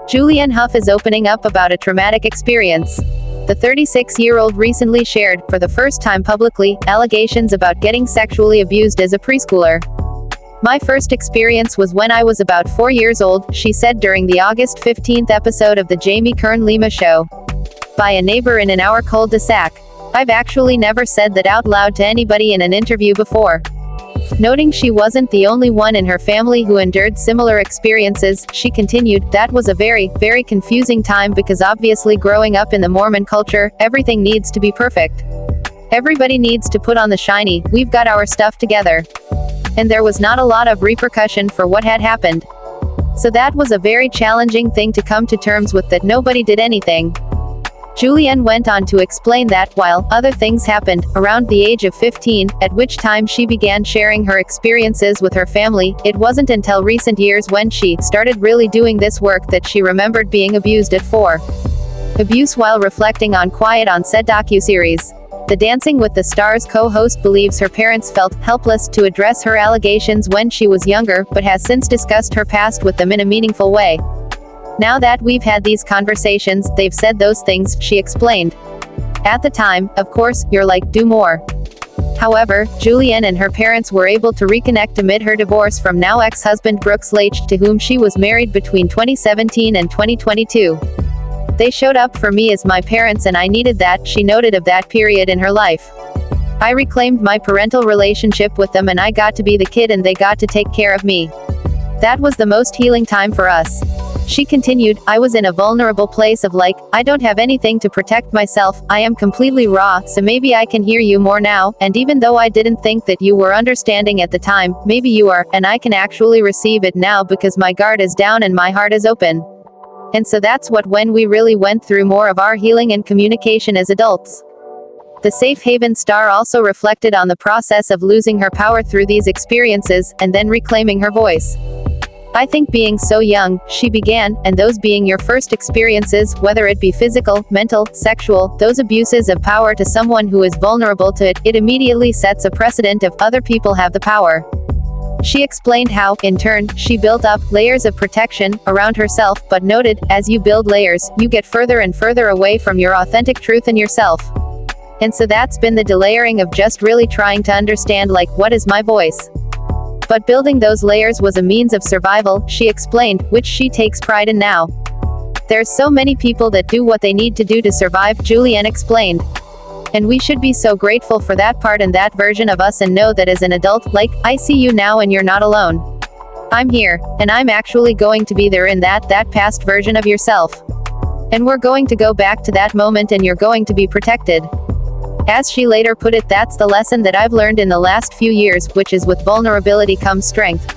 Julianne Hough is opening up about a traumatic experience. The 36-year-old recently shared, for the first time publicly, allegations about getting sexually abused as a preschooler. "My first experience was when I was about 4 years old," she said during the August 15th episode of the Jamie Kern-Lima show. "By a neighbor in an our cul-de-sac. I've actually never said that out loud to anybody in an interview before." Noting she wasn't the only one in her family who endured similar experiences, she continued, "That was a very, very confusing time because obviously growing up in the Mormon culture, everything needs to be perfect. Everybody needs to put on the shiny, we've got our stuff together. And there was not a lot of repercussion for what had happened. So that was a very challenging thing to come to terms with, that nobody did anything." Julianne went on to explain that, while other things happened, around the age of 15, at which time she began sharing her experiences with her family, it wasn't until recent years when she started really doing this work that she remembered being abused at 4. Abuse while reflecting on Quiet on Set docuseries. The Dancing with the Stars co-host believes her parents felt helpless to address her allegations when she was younger, but has since discussed her past with them in a meaningful way. "Now that we've had these conversations, they've said those things," she explained. "At the time, of course, you're like, do more." However, Julianne and her parents were able to reconnect amid her divorce from now ex-husband Brooks Leach, to whom she was married between 2017 and 2022. "They showed up for me as my parents and I needed that," she noted of that period in her life. "I reclaimed my parental relationship with them and I got to be the kid and they got to take care of me. That was the most healing time for us." She continued, "I was in a vulnerable place of like, I don't have anything to protect myself, I am completely raw, so maybe I can hear you more now, and even though I didn't think that you were understanding at the time, maybe you are, and I can actually receive it now because my guard is down and my heart is open. And so that's when we really went through more of our healing and communication as adults." The Safe Haven star also reflected on the process of losing her power through these experiences, and then reclaiming her voice. "I think being so young," she began, "and those being your first experiences, whether it be physical, mental, sexual, those abuses of power to someone who is vulnerable to it, it immediately sets a precedent of other people have the power." She explained how, in turn, she built up layers of protection around herself, but noted, as you build layers, you get further and further away from your authentic truth and yourself. And so that's been the delayering of just really trying to understand, like, what is my voice? But building those layers was a means of survival, she explained, which she takes pride in now. "There's so many people that do what they need to do to survive," Julianne explained. "And we should be so grateful for that part and that version of us and know that as an adult, like, I see you now and you're not alone. I'm here, and I'm actually going to be there in that past version of yourself. And we're going to go back to that moment and you're going to be protected." As she later put it, "That's the lesson that I've learned in the last few years, which is with vulnerability comes strength."